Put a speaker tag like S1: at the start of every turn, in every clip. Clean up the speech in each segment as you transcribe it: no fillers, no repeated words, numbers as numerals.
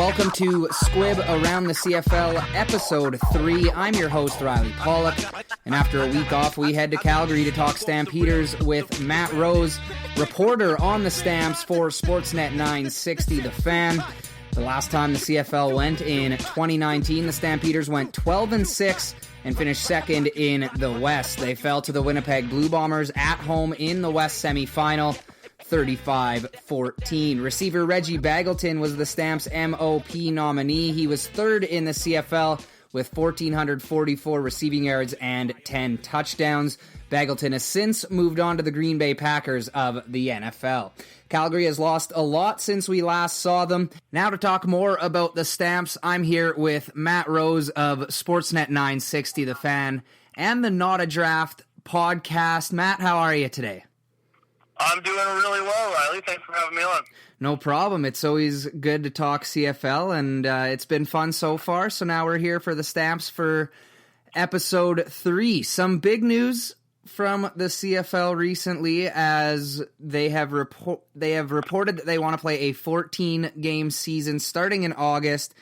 S1: welcome to Squib Around the CFL, Episode 3. I'm your host, Riley Pollock, and after a week off, we head to Calgary to talk Stampeders with Matt Rose, reporter on the Stamps for Sportsnet 960, The Fan. The last time the CFL went in 2019, the Stampeders went 12-6 and finished second in the West. They fell to the Winnipeg Blue Bombers at home in the West semifinal, 35-14. Receiver Reggie Bagleton was the Stamps MOP nominee. He was third in the CFL with 1,444 receiving yards and 10 touchdowns. Bagleton has since moved on to the Green Bay Packers of the NFL. Calgary has lost a lot since we last saw them. Now to talk more about the Stamps, I'm here with Matt Rose of Sportsnet 960, The Fan, and the Not a Draft podcast. Matt, how are you today?
S2: I'm doing really well, Riley. Thanks for having me on.
S1: No problem. It's always good to talk CFL, and it's been fun so far. So now we're here for the Stamps for Episode 3. Some big news from the CFL recently, as they have reported that they want to play a 14-game season starting in August,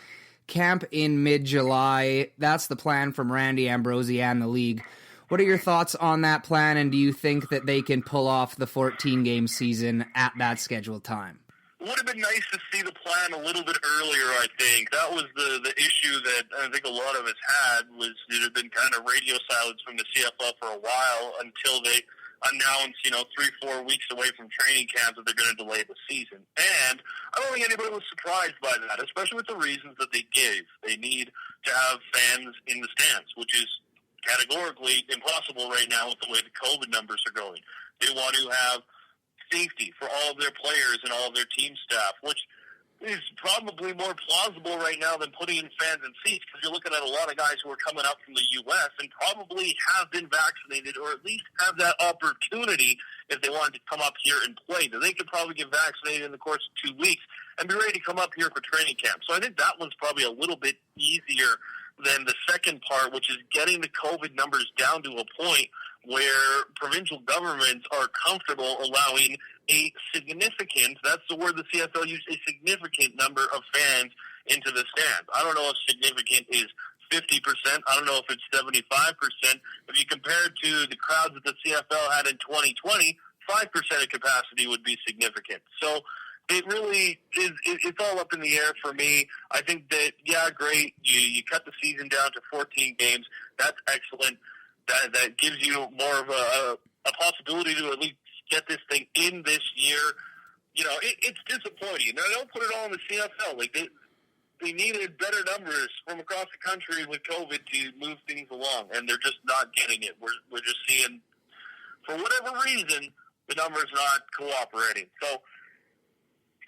S1: camp in mid-July. That's the plan from Randy Ambrosie and the league. What are your thoughts on that plan, and do you think that they can pull off the 14-game season at that scheduled time?
S2: It would have been nice to see the plan a little bit earlier, I think. That was the issue that I think a lot of us had, was it had been kind of radio silence from the CFL for a while until they announced, 3-4 weeks away from training camp that they're going to delay the season. And I don't think anybody was surprised by that, especially with the reasons that they gave. They need to have fans in the stands, which is categorically impossible right now with the way the COVID numbers are going. They want to have safety for all of their players and all of their team staff, which is probably more plausible right now than putting in fans in seats, because you're looking at a lot of guys who are coming up from the U.S. and probably have been vaccinated, or at least have that opportunity if they wanted to come up here and play. That they could probably get vaccinated in the course of 2 weeks and be ready to come up here for training camp. So I think that one's probably a little bit easier than the second part, which is getting the COVID numbers down to a point where provincial governments are comfortable allowing a significant, that's the word the CFL used, a significant number of fans into the stands. I don't know if significant is 50%. I don't know if it's 75%. If you compare it to the crowds that the CFL had in 2020, 5% of capacity would be significant. So it really is, it's all up in the air for me. I think that, yeah, great, you cut the season down to 14 games. That's excellent. That gives you more of a possibility to at least get this thing in this year. It's disappointing. Now, don't put it all in the CFL. Like, they needed better numbers from across the country with COVID to move things along, and they're just not getting it. We're just seeing, for whatever reason, the numbers not cooperating. So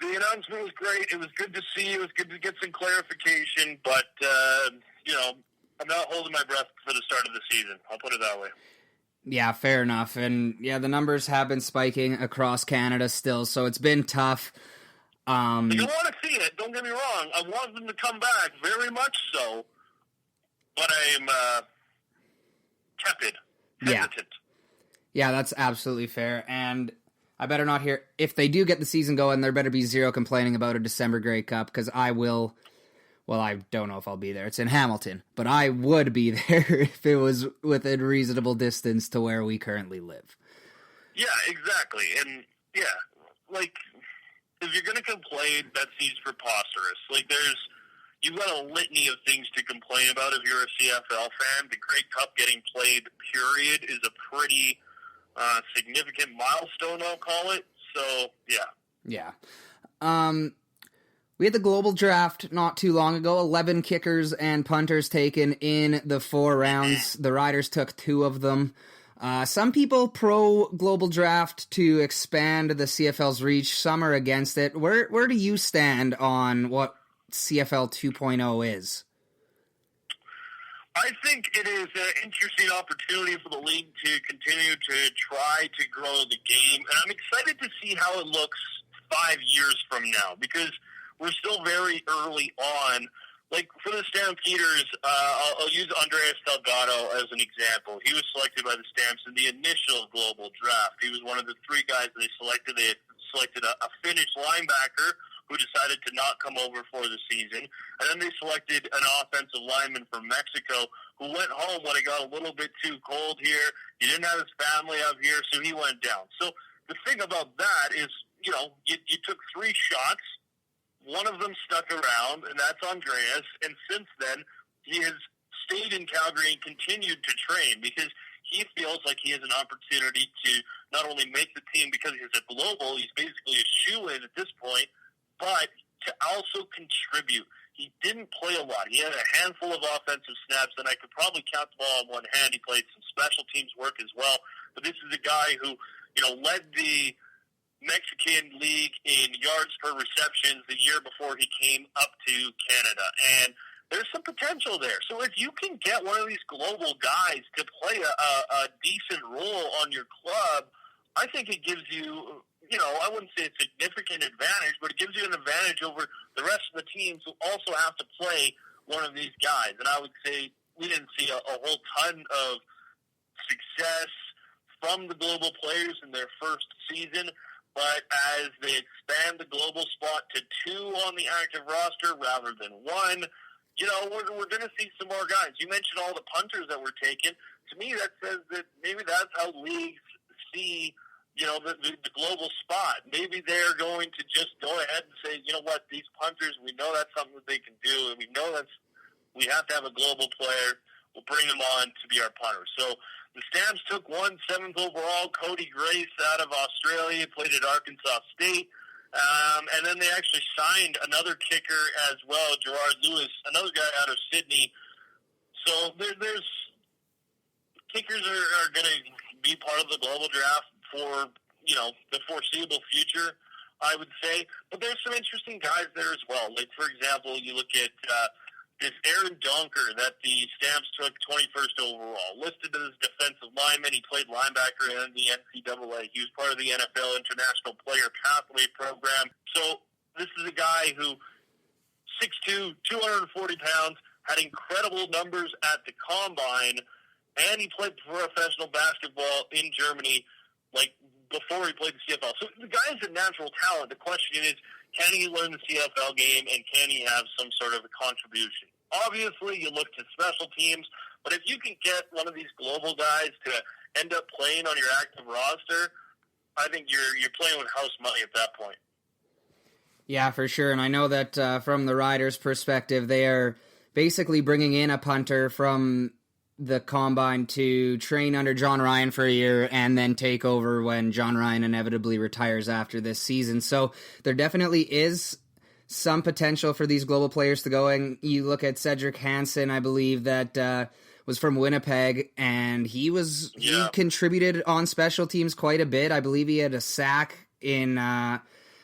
S2: the announcement was great. It was good to see. It was good to get some clarification, but, I'm not holding my breath for the start of the season. I'll put it that way.
S1: Yeah, fair enough. And, yeah, the numbers have been spiking across Canada still, so it's been tough.
S2: You don't want to see it. Don't get me wrong. I want them to come back, very much so, but I'm tepid, hesitant. Yeah,
S1: that's absolutely fair. And I better not hear, if they do get the season going, there better be zero complaining about a December Grey Cup, because I will. Well, I don't know if I'll be there. It's in Hamilton, but I would be there if it was within reasonable distance to where we currently live.
S2: Yeah, exactly. And, yeah, like, if you're going to complain, that seems preposterous. Like, you've got a litany of things to complain about if you're a CFL fan. The Grey Cup getting played, period, is a pretty significant milestone, I'll call it. So, yeah.
S1: Yeah. We had the global draft not too long ago, 11 kickers and punters taken in the 4 rounds. The Riders took 2 of them. Some people pro global draft to expand the CFL's reach. Some are against it. Where do you stand on what CFL 2.0 is?
S2: I think it is an interesting opportunity for the league to continue to try to grow the game. And I'm excited to see how it looks 5 years from now, because we're still very early on. Like, for the Stampeders, I'll use Andreas Delgado as an example. He was selected by the Stamps in the initial global draft. He was one of the 3 guys that they selected. They had selected a Finnish linebacker who decided to not come over for the season. And then they selected an offensive lineman from Mexico who went home when it got a little bit too cold here. He didn't have his family up here, so he went down. So the thing about that is, you took 3 shots. One of them stuck around, and that's Andreas. And since then, he has stayed in Calgary and continued to train because he feels like he has an opportunity to not only make the team because he's a global, he's basically a shoo-in at this point, but to also contribute. He didn't play a lot. He had a handful of offensive snaps, and I could probably count them all on one hand. He played some special teams work as well. But this is a guy who, led the Mexican League in yards per receptions the year before he came up to Canada. And there's some potential there. So if you can get one of these global guys to play a decent role on your club, I think it gives you, I wouldn't say a significant advantage, but it gives you an advantage over the rest of the teams who also have to play one of these guys. And I would say we didn't see a whole ton of success from the global players in their first season, but as they expand the global spot to 2 on the active roster rather than 1, we're going to see some more guys. You mentioned all the punters that were taken. To me, that says that maybe that's how leagues see, the global spot. Maybe they're going to just go ahead and say, you know what, these punters, we know that's something that they can do, and we know we have to have a global player. We'll bring them on to be our punter. So the Stamps took 7th overall, Cody Grace out of Australia, played at Arkansas State. And then they actually signed another kicker as well, Gerard Lewis, another guy out of Sydney. So there's kickers are going to be part of the global draft for, the foreseeable future, I would say. But there's some interesting guys there as well. Like, for example, you look at this Aaron Donker that the Stamps took 21st overall, listed as defensive lineman. He played linebacker in the NCAA. He was part of the NFL International Player Pathway Program. So this is a guy who, 6'2", 240 pounds, had incredible numbers at the Combine, and he played professional basketball in Germany, before he played the CFL. So the guy is a natural talent. The question is, can he learn the CFL game, and can he have some sort of a contribution? Obviously, you look to special teams, but if you can get one of these global guys to end up playing on your active roster, I think you're playing with house money at that point.
S1: Yeah, for sure. And I know that from the Riders' perspective, they are basically bringing in a punter from the Combine to train under John Ryan for a year and then take over when John Ryan inevitably retires after this season. So there definitely is some potential for these global players to go. And you look at Cedric Hansen, I believe, that was from Winnipeg, and he contributed on special teams quite a bit. I believe he had a sack in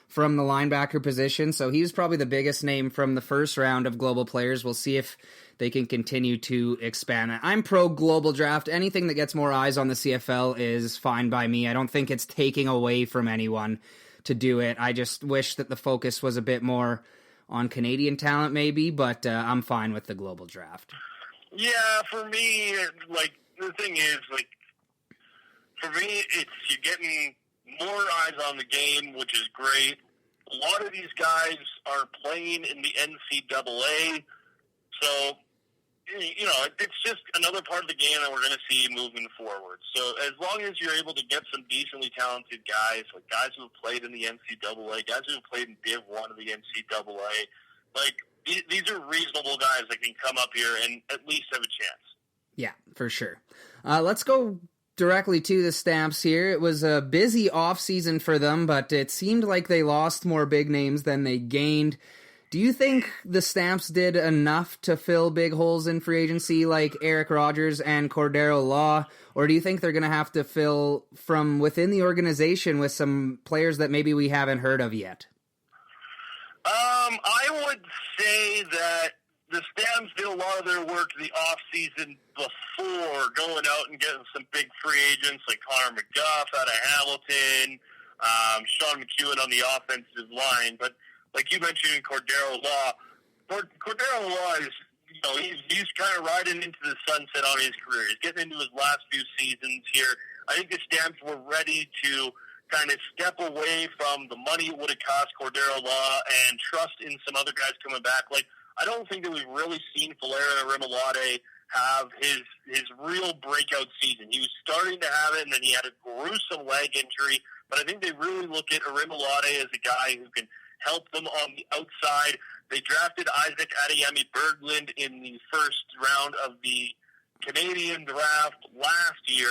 S1: from the linebacker position, so he was probably the biggest name from the first round of global players. We'll see if they can continue to expand that. I'm pro global draft. Anything that gets more eyes on the CFL is fine by me. I don't think it's taking away from anyone to do it. I just wish that the focus was a bit more on Canadian talent maybe, but I'm fine with the global draft.
S2: Yeah, for me, the thing is, for me, it's you're getting more eyes on the game, which is great. A lot of these guys are playing in the NCAA, so it's just another part of the game that we're going to see moving forward. So as long as you're able to get some decently talented guys, like guys who have played in the NCAA, guys who have played in Div 1 of the NCAA, these are reasonable guys that can come up here and at least have a chance.
S1: Yeah, for sure. Let's go directly to the Stamps here. It was a busy offseason for them, but it seemed like they lost more big names than they gained. Do you think the Stamps did enough to fill big holes in free agency like Eric Rogers and Cordero Law, or do you think they're going to have to fill from within the organization with some players that maybe we haven't heard of yet?
S2: I would say that the Stamps did a lot of their work the off-season before going out and getting some big free agents like Connor McGuff out of Hamilton, Sean McEwen on the offensive line. But like you mentioned, Cordero Law is, he's kind of riding into the sunset on his career. He's getting into his last few seasons here. I think the Stamps were ready to kind of step away from the money it would have cost Cordero Law and trust in some other guys coming back. Like, I don't think that we've really seen Valera Rimolade have his real breakout season. He was starting to have it, and then he had a gruesome leg injury. But I think they really look at Rimolade as a guy who can help them on the outside. They drafted Isaac Adeyemi Berglund in the first round of the Canadian draft last year.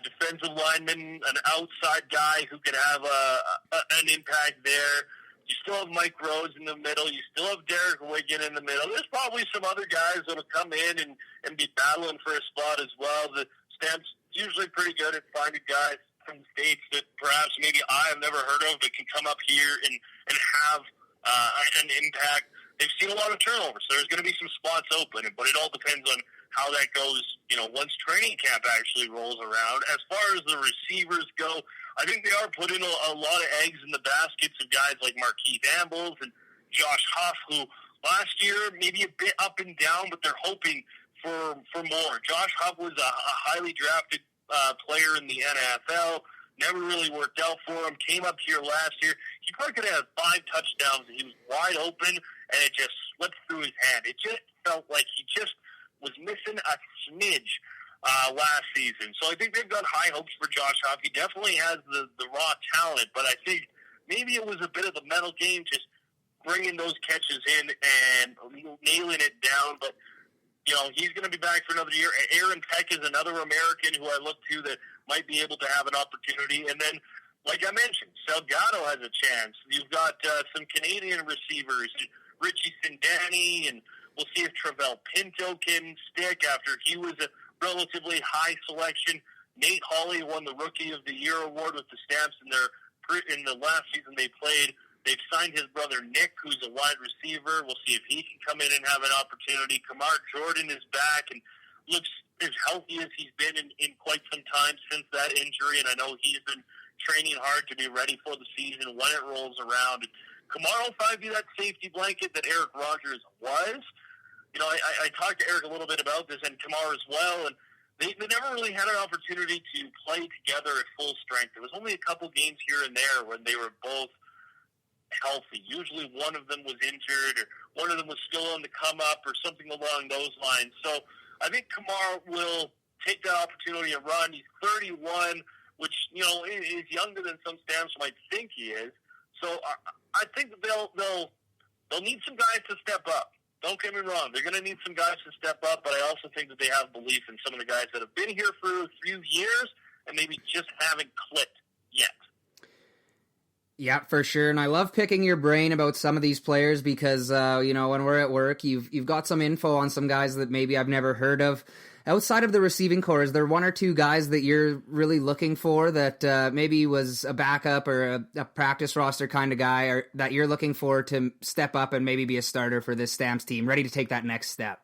S2: Defensive lineman, an outside guy who could have an impact there. You still have Mike Rose in the middle. You still have Derek Wiggin in the middle. There's probably some other guys that will come in and be battling for a spot as well. The Stamps usually pretty good at finding guys from the States that perhaps maybe I have never heard of that can come up here and have an impact. They've seen a lot of turnovers, so there's going to be some spots open, but it all depends on how that goes, once training camp actually rolls around. As far as the receivers go, I think they are putting a lot of eggs in the baskets of guys like Marquise Ambles and Josh Huff, who last year maybe a bit up and down, but they're hoping for more. Josh Huff was a highly drafted player in the NFL, never really worked out for him, came up here last year. He probably could have 5 touchdowns, and he was wide open, and it just slipped through his hand. It just felt like he just was missing a smidge last season. So I think they've got high hopes for Josh Huff. He definitely has the raw talent, but I think maybe it was a bit of the mental game, just bringing those catches in and nailing it down. But, he's going to be back for another year. Aaron Peck is another American who I look to that might be able to have an opportunity. And then, like I mentioned, Salgado has a chance. You've got some Canadian receivers, Richie Sindani, and we'll see if Travell Pinto can stick after he was a relatively high selection. Nate Hawley won the Rookie of the Year award with the Stamps in the last season they played. They've signed his brother Nick, who's a wide receiver. We'll see if he can come in and have an opportunity. Kamar Jordan is back and looks as healthy as he's been in quite some time since that injury, and I know he's been training hard to be ready for the season when it rolls around. Kamar will probably be that safety blanket that Eric Rogers was. I talked to Eric a little bit about this, and Kamar as well, and they never really had an opportunity to play together at full strength. There was only a couple games here and there when they were both healthy. Usually one of them was injured, or one of them was still on the come up, or something along those lines. So I think Kamar will take that opportunity and run. He's 31, which, is younger than some Stamps might think he is. So I think that they'll need some guys to step up. Don't get me wrong. They're going to need some guys to step up, but I also think that they have belief in some of the guys that have been here for a few years and maybe just haven't clicked yet.
S1: Yeah, for sure. And I love picking your brain about some of these players because, when we're at work, you've got some info on some guys that maybe I've never heard of. Outside of the receiving core, is there one or two guys that you're really looking for that maybe was a backup or a practice roster kind of guy, or that you're looking for to step up and maybe be a starter for this Stamps team, ready to take that next step?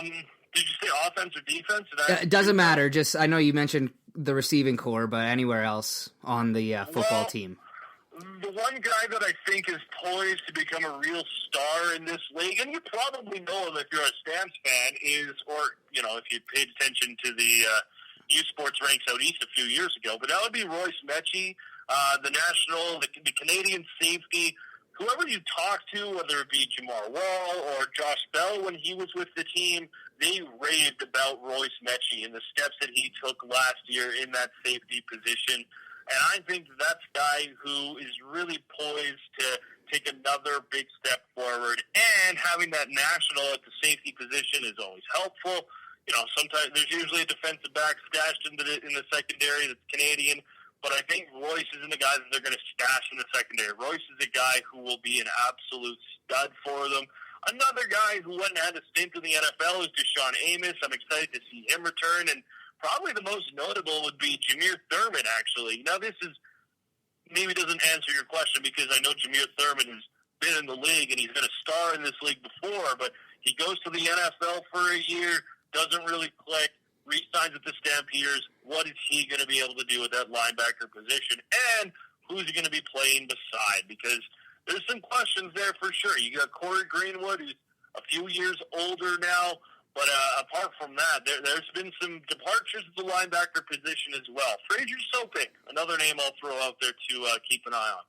S2: Did you say offense or defense?
S1: It doesn't matter. Just, I know you mentioned the receiving core, but anywhere else on the football team.
S2: The one guy that I think is poised to become a real star in this league, and you probably know him if you're a Stamps fan, if you paid attention to the U Sports ranks out east a few years ago, but that would be Royce Mechie, the Canadian safety. Whoever you talk to, whether it be Jamar Wall or Josh Bell when he was with the team, they raved about Royce Mechie and the steps that he took last year in that safety position. And I think that's a guy who is really poised to take another big step forward. And having that national at the safety position is always helpful. Sometimes there's usually a defensive back stashed in the secondary that's Canadian. But I think Royce isn't the guy that they're going to stash in the secondary. Royce is a guy who will be an absolute stud for them. Another guy who went and had a stint in the NFL is Deshaun Amos. I'm excited to see him return. And probably the most notable would be Jameer Thurman, actually. Now, this maybe doesn't answer your question because I know Jameer Thurman has been in the league and he's been a star in this league before, but he goes to the NFL for a year, doesn't really click, re-signs with the Stampeders. What is he going to be able to do with that linebacker position? And who's he going to be playing beside? Because there's some questions there for sure. You got Corey Greenwood, who's a few years older now, But apart from that, there's been some departures at the linebacker position as well. Fraser Soping, another name I'll throw out there to keep an eye on.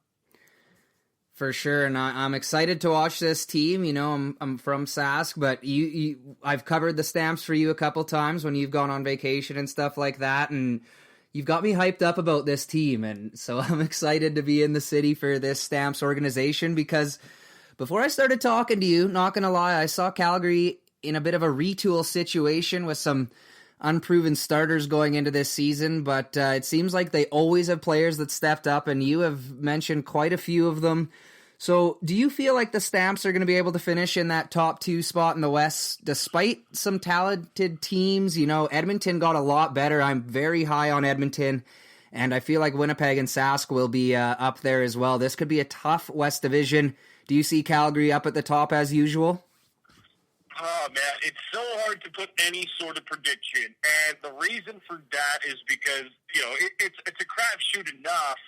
S1: For sure, and I'm excited to watch this team. You know, I'm from Sask, but I've covered the Stamps for you a couple times when you've gone on vacation and stuff like that, and you've got me hyped up about this team, and so I'm excited to be in the city for this Stamps organization, because before I started talking to you, not gonna lie, I saw Calgary in a bit of a retool situation with some unproven starters going into this season, but it seems like they always have players that stepped up, and you have mentioned quite a few of them. So do you feel like the Stamps are going to be able to finish in that top 2 spot in the West despite some talented teams? You know, Edmonton got a lot better. I'm very high on Edmonton, and I feel like Winnipeg and Sask will be up there as well. This could be a tough West Division. Do you see Calgary up at the top as usual?
S2: Oh, man, it's so hard to put any sort of prediction, and the reason for that is because, you know, it's a crapshoot enough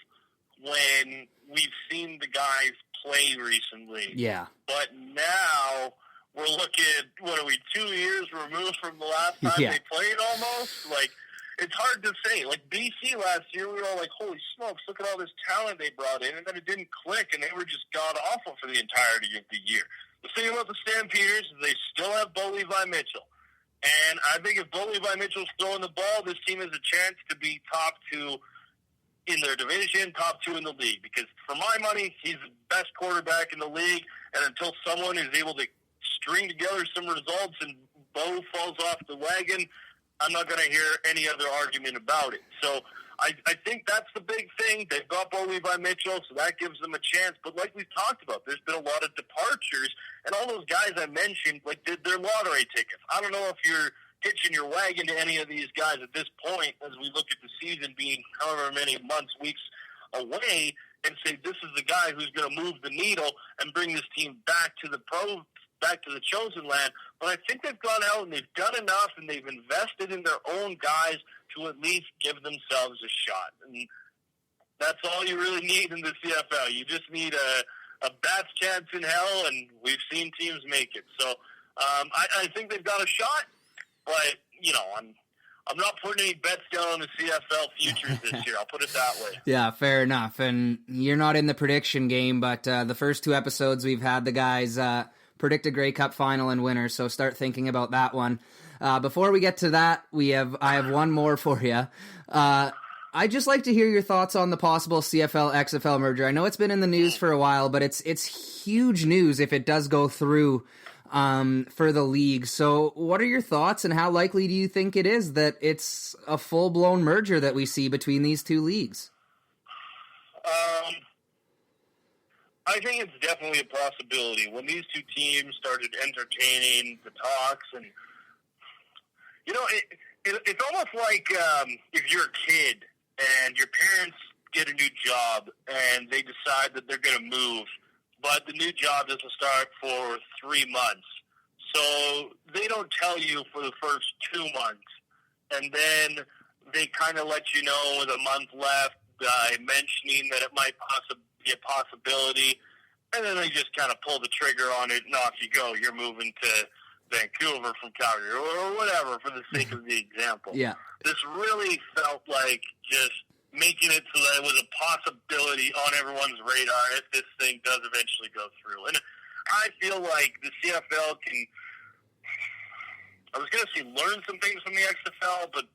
S2: when we've seen the guys play recently.
S1: Yeah.
S2: But now we're looking at, what are we, 2 years removed from the last time they played almost? Like, it's hard to say. Like, BC last year, we were all like, holy smokes, look at all this talent they brought in, and then it didn't click, and they were just god-awful for the entirety of the year. The thing about the Stampeders is they still have Bo Levi Mitchell. And I think if Bo Levi Mitchell's throwing the ball, this team has a chance to be top 2 in their division, top 2 in the league. Because for my money, he's the best quarterback in the league. And until someone is able to string together some results and Bo falls off the wagon, I'm not going to hear any other argument about it. So I think that's the big thing. They've got Bo Levi Mitchell, so that gives them a chance. But like we've talked about, there's been a lot of departures, and all those guys I mentioned, like, they're lottery tickets. I don't know if you're hitching your wagon to any of these guys at this point as we look at the season being however many months, weeks away, and say this is the guy who's going to move the needle and bring this team back to the chosen land. But I think they've gone out and they've done enough, and they've invested in their own guys to at least give themselves a shot. And that's all you really need in the CFL. You just need a bat's chance in hell, and we've seen teams make it. So I think they've got a shot, but, you know, I'm not putting any bets down on the CFL futures this year. I'll put it that way.
S1: Yeah, fair enough. And you're not in the prediction game, but the first 2 episodes we've had the guys predict a Grey Cup final and winner, so start thinking about that one. Before we get to that, I have one more for you. I'd just like to hear your thoughts on the possible CFL XFL merger. I know it's been in the news for a while, but it's huge news if it does go through for the league. So what are your thoughts, and how likely do you think it is that it's a full-blown merger that we see between these 2 leagues?
S2: I think it's definitely a possibility. When these 2 teams started entertaining the talks, and, you know, it's almost like if you're a kid and your parents get a new job and they decide that they're going to move, but the new job doesn't start for 3 months. So they don't tell you for the first 2 months, and then they kind of let you know with a month left by mentioning that it might be a possibility, and then they just kind of pull the trigger on it, and off you go. You're moving to Vancouver from Calgary or whatever, for the sake of the example.
S1: Yeah.
S2: This really felt like just making it so that it was a possibility on everyone's radar if this thing does eventually go through. And I feel like the CFL can, I was going to say learn some things from the XFL, but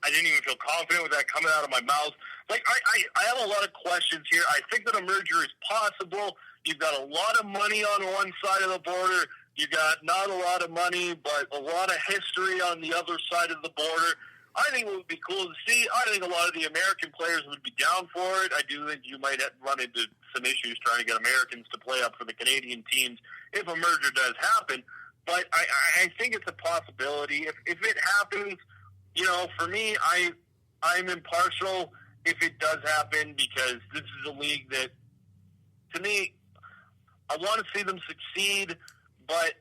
S2: I didn't even feel confident with that coming out of my mouth. Like, I have a lot of questions here. I think that a merger is possible. You've got a lot of money on one side of the border. You got not a lot of money, but a lot of history on the other side of the border. I think it would be cool to see. I think a lot of the American players would be down for it. I do think you might run into some issues trying to get Americans to play up for the Canadian teams if a merger does happen. But I think it's a possibility. If it happens, you know, for me, I'm impartial if it does happen, because this is a league that, to me, I want to see them succeed. But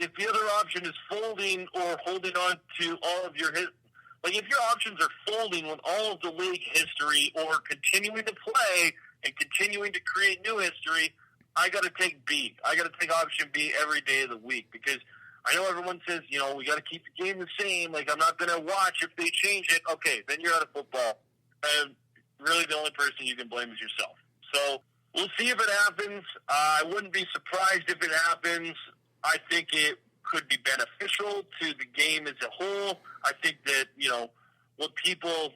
S2: if the other option is folding or holding on to all of your like, if your options are folding with all of the league history or continuing to play and continuing to create new history, I got to take B. I got to take option B every day of the week, because I know everyone says, we got to keep the game the same. Like, I'm not going to watch if they change it. Okay, then you're out of football. And really the only person you can blame is yourself. So we'll see if it happens. I wouldn't be surprised if it happens. I think it could be beneficial to the game as a whole. I think that,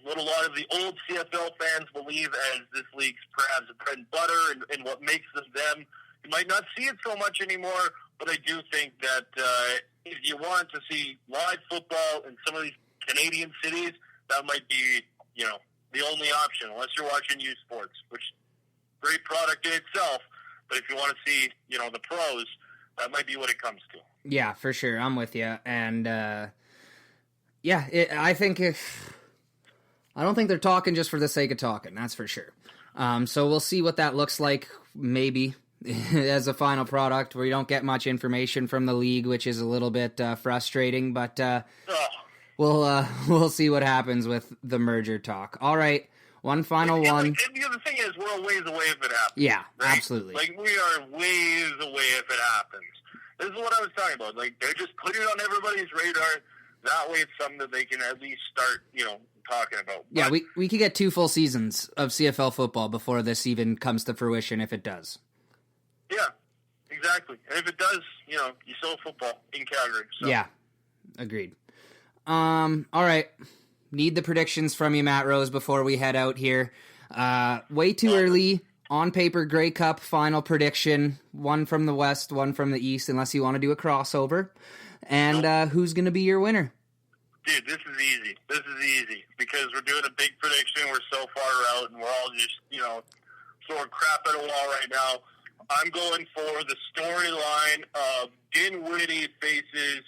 S2: what a lot of the old CFL fans believe as this league's perhaps bread and butter and what makes them them, you might not see it so much anymore, but I do think that if you want to see live football in some of these Canadian cities, that might be, the only option, unless you're watching youth sports, which great product in itself, but if you want to see, the pros, that might be what it comes to.
S1: Yeah, for sure. I'm with you. And, I don't think they're talking just for the sake of talking, that's for sure. So we'll see what that looks like, maybe, as a final product where you don't get much information from the league, which is a little bit frustrating, but we'll see what happens with the merger talk. All right, one final one.
S2: And the other thing is, we're a ways away if it happens.
S1: Yeah,
S2: right?
S1: absolutely.
S2: Like, we are ways away if it happens. This is what I was talking about. Like, they're just putting it on everybody's radar. That way it's something that they can at least start, talking about.
S1: Yeah, we could get 2 full seasons of CFL football before this even comes to fruition, if it does.
S2: Yeah, exactly. And if it does, you still have football in Calgary. So.
S1: Yeah, agreed. All right. Need the predictions from you, Matt Rose, before we head out here. Way too early. On paper, Grey Cup final prediction. One from the West, one from the East, unless you want to do a crossover. And who's going to be your winner?
S2: Dude, this is easy. Because we're doing a big prediction. We're so far out, and we're all just, throwing crap at a wall right now. I'm going for the storyline of Dinwiddie faces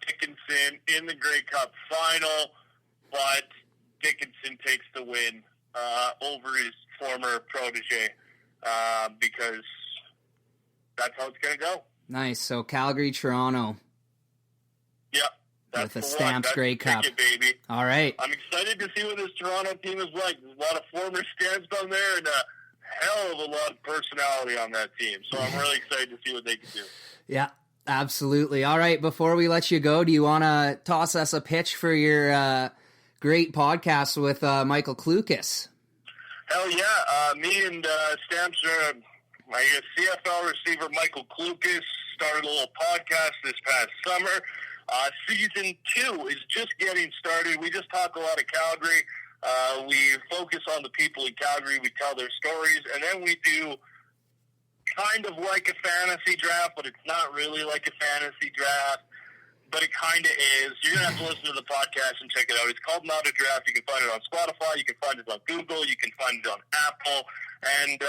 S2: Dickinson in the Grey Cup final, but Dickinson takes the win over his former protege because that's how it's going to go.
S1: Nice. So Calgary, Toronto.
S2: Yep. That's
S1: with a Stamps Grey Cup.
S2: Ticket, baby.
S1: All right.
S2: I'm excited to see what this Toronto team is like. There's a lot of former Stamps on there and a hell of a lot of personality on that team. So I'm really excited to see what they can do.
S1: Yeah, absolutely. All right, before we let you go, do you want to toss us a pitch for your great podcast with Michael Klukas?
S2: Hell yeah. Me and Stamps are my CFL receiver Michael Klukas started a little podcast this past summer. Season 2 is just getting started. We just talk a lot of Calgary. We focus on the people in Calgary. We tell their stories. And then we do kind of like a fantasy draft, but it's not really like a fantasy draft. But it kind of is. You're going to have to listen to the podcast and check it out. It's called Not a Draft. You can find it on Spotify. You can find it on Google. You can find it on Apple. And,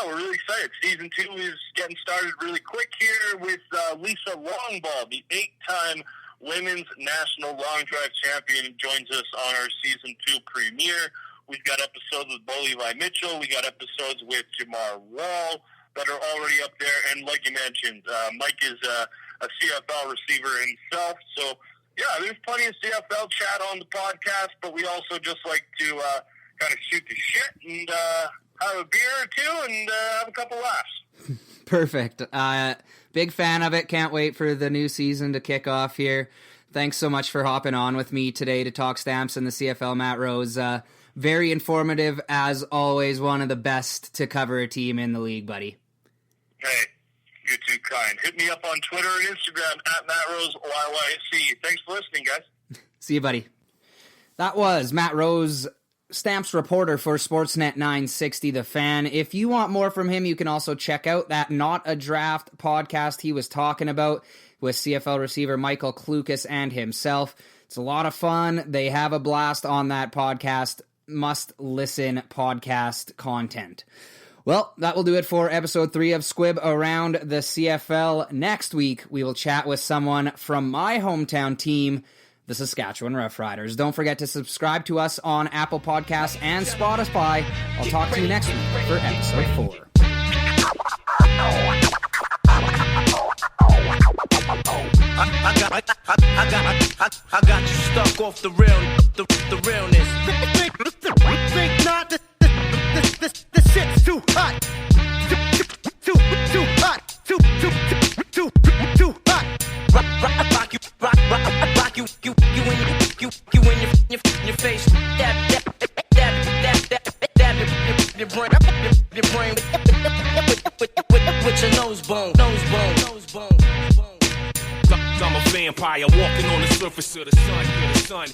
S2: we're really excited. Season 2 is getting started really quick here with Lisa Longball, the 8-time Women's National Long Drive Champion, joins us on our Season 2 premiere. We've got episodes with Bo Levi Mitchell. We got episodes with Jamar Wall that are already up there. And like you mentioned, Mike is a CFL receiver himself. So, yeah, there's plenty of CFL chat on the podcast, but we also just like to kind of shoot the shit and have a beer or two and have a couple laughs.
S1: Perfect. Big fan of it. Can't wait for the new season to kick off here. Thanks so much for hopping on with me today to talk Stamps and the CFL, Matt Rose. Very informative, as always. One of the best to cover a team in the league, buddy.
S2: Hey, you're too kind. Hit me up on Twitter and Instagram at MattRoseYYC. Thanks for listening, guys.
S1: See you, buddy. That was Matt Rose, Stamps reporter for Sportsnet 960 The Fan. If you want more from him, you can also check out that Not a Draft podcast he was talking about with CFL receiver Michael Klukas and himself. It's a lot of fun. They have a blast on that podcast. Must listen podcast content. Well, that will do it for episode 3 of Squib Around the CFL. Next week, we will chat with someone from my hometown team, the Saskatchewan Roughriders. Don't forget to subscribe to us on Apple Podcasts and Spotify. I'll talk to you next week for episode 4.
S3: I got you stuck off the realness. Think not, this shit's too hot. Too hot. Too hot. in your face. Dab your brain with your nose bone.
S4: I'm a vampire walking on the surface of the sun.